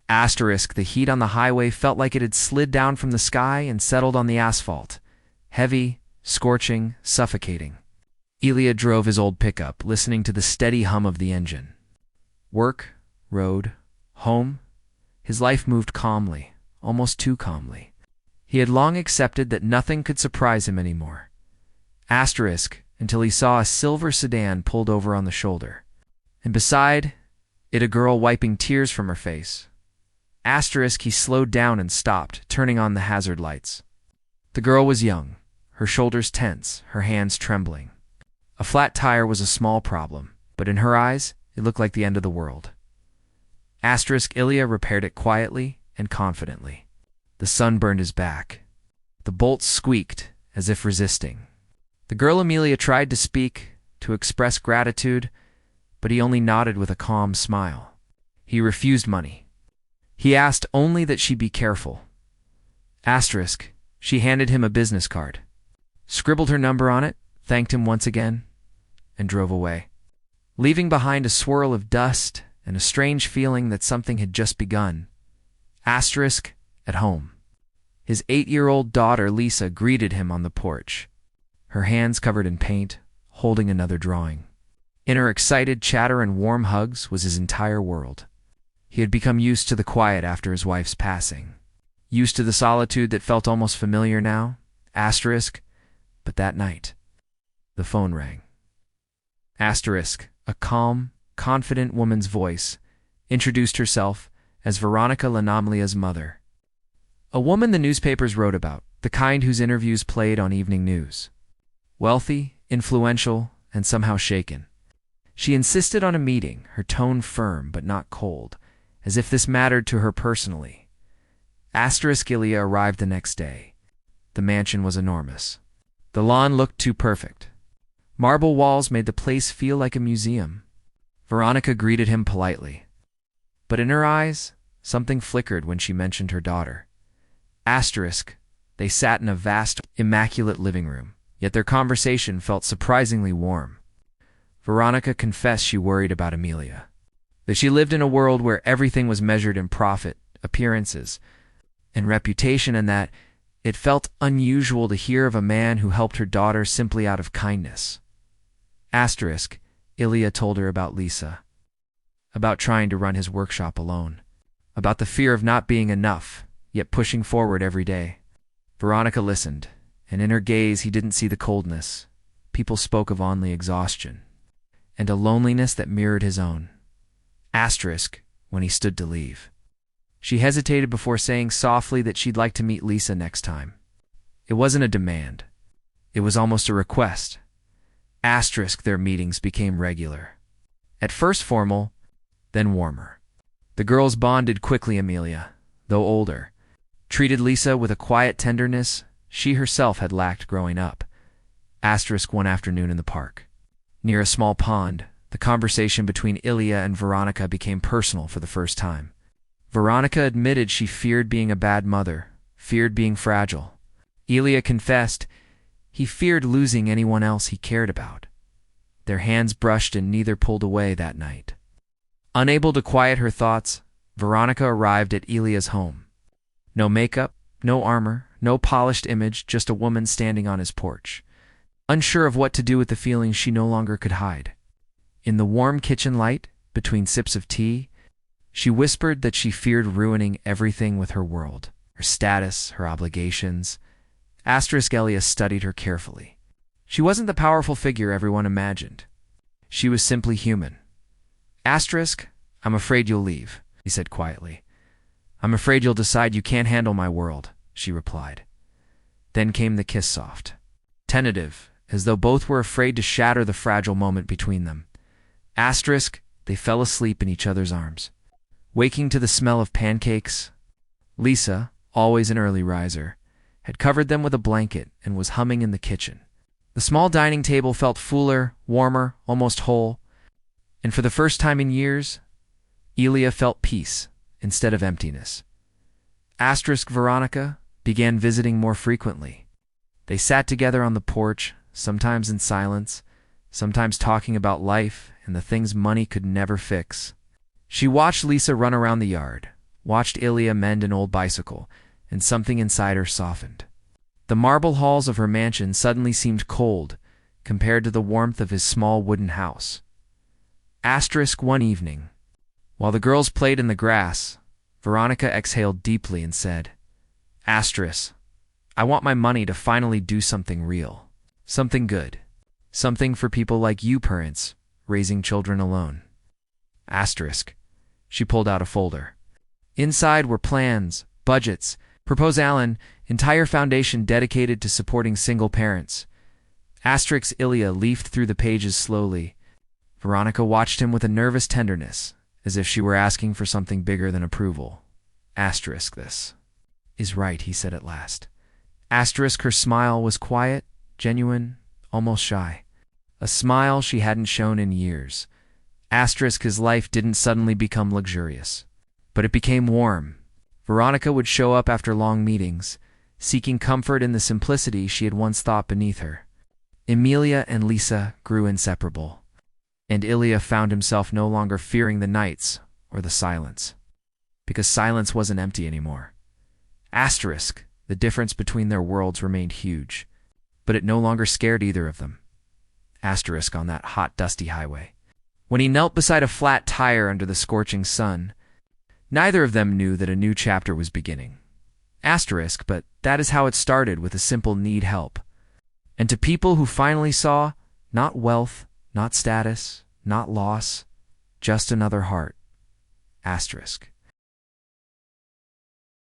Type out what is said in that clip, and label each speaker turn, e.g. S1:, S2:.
S1: Asterisk, the heat on the highway felt like it had slid down from the sky and settled on the asphalt. Heavy, scorching, suffocating. Ilya drove his old pickup, listening to the steady hum of the engine. Work, road, home. His life moved calmly, almost too calmly. He had long accepted that nothing could surprise him anymore. Asterisk, until he saw a silver sedan pulled over on the shoulder. And beside it, a girl wiping tears from her face. Asterisk, he slowed down and stopped, turning on the hazard lights. The girl was young, her shoulders tense, her hands trembling. A flat tire was a small problem, but in her eyes, it looked like the end of the world. Asterisk, Ilya repaired it quietly and confidently. The sun burned his back. The bolts squeaked, as if resisting. The girl Amelia tried to speak, to express gratitude, but he only nodded with a calm smile. He refused money. He asked only that she be careful. Asterisk, she handed him a business card, scribbled her number on it, thanked him once again, and drove away, leaving behind a swirl of dust and a strange feeling that something had just begun. Asterisk, at home. His 8-year-old daughter Lisa greeted him on the porch, her hands covered in paint, holding another drawing. In her excited chatter and warm hugs was his entire world. He had become used to the quiet after his wife's passing, used to the solitude that felt almost familiar now. Asterisk, but that night, the phone rang. Asterisk, a calm, confident woman's voice introduced herself as Veronica Lanamlia's mother. A woman the newspapers wrote about, the kind whose interviews played on evening news. Wealthy, influential, and somehow shaken. She insisted on a meeting, her tone firm but not cold, as if this mattered to her personally. Asterisk, Ilya arrived the next day. The mansion was enormous. The lawn looked too perfect. Marble walls made the place feel like a museum. Veronica greeted him politely. But in her eyes, something flickered when she mentioned her daughter. Asterisk, they sat in a vast, immaculate living room, yet their conversation felt surprisingly warm. Veronica confessed she worried about Amelia, that she lived in a world where everything was measured in profit, appearances, and reputation, and that it felt unusual to hear of a man who helped her daughter simply out of kindness. Asterisk, Ilya told her about Lisa, about trying to run his workshop alone, about the fear of not being enough, yet pushing forward every day. Veronica listened, and in her gaze he didn't see the coldness. People spoke of only exhaustion, and a loneliness that mirrored his own. Asterisk, when he stood to leave. She hesitated before saying softly that she'd like to meet Lisa next time. It wasn't a demand. It was almost a request. Asterisk, their meetings became regular. At first formal, then warmer. The girls bonded quickly. Amelia, though older, treated Lisa with a quiet tenderness she herself had lacked growing up. Asterisk, one afternoon in the park. Near a small pond, the conversation between Ilya and Veronica became personal for the first time. Veronica admitted she feared being a bad mother, feared being fragile. Ilya confessed he feared losing anyone else he cared about. Their hands brushed and neither pulled away that night. Unable to quiet her thoughts, Veronica arrived at Ilya's home. No makeup, no armor, no polished image, just a woman standing on his porch, unsure of what to do with the feeling she no longer could hide. In the warm kitchen light, between sips of tea, she whispered that she feared ruining everything with her world, her status, her obligations. Asterisk, Ilya studied her carefully. She wasn't the powerful figure everyone imagined. She was simply human. Asterisk, I'm afraid you'll leave, he said quietly. I'm afraid you'll decide you can't handle my world, she replied. Then came the kiss, soft, tentative, as though both were afraid to shatter the fragile moment between them. Asterisk, they fell asleep in each other's arms, waking to the smell of pancakes. Lisa, always an early riser, had covered them with a blanket and was humming in the kitchen. The small dining table felt fuller, warmer, almost whole, and for the first time in years, Ilya felt peace instead of emptiness. Asterisk, Veronica began visiting more frequently. They sat together on the porch, sometimes in silence, sometimes talking about life and the things money could never fix. She watched Lisa run around the yard, watched Ilya mend an old bicycle, and something inside her softened. The marble halls of her mansion suddenly seemed cold compared to the warmth of his small wooden house. One evening, while the girls played in the grass, Veronica exhaled deeply and said, I want my money to finally do something real. Something good. Something for people like you parents, raising children alone. She pulled out a folder. Inside were plans, budgets, proposal, entire foundation dedicated to supporting single parents. Ilya leafed through the pages slowly. Veronica watched him with a nervous tenderness, as if she were asking for something bigger than approval. This is right, he said at last. Her smile was quiet, genuine, almost shy. A smile she hadn't shown in years. His life didn't suddenly become luxurious, but it became warm. Veronica would show up after long meetings, seeking comfort in the simplicity she had once thought beneath her. Emilia and Lisa grew inseparable, and Ilya found himself no longer fearing the nights or the silence, because silence wasn't empty anymore. The difference between their worlds remained huge, but it no longer scared either of them. On that hot, dusty highway. When he knelt beside a flat tire under the scorching sun, neither of them knew that a new chapter was beginning. But that is how it started, with a simple need help. And to people who finally saw, not wealth, not status, not loss, just another heart.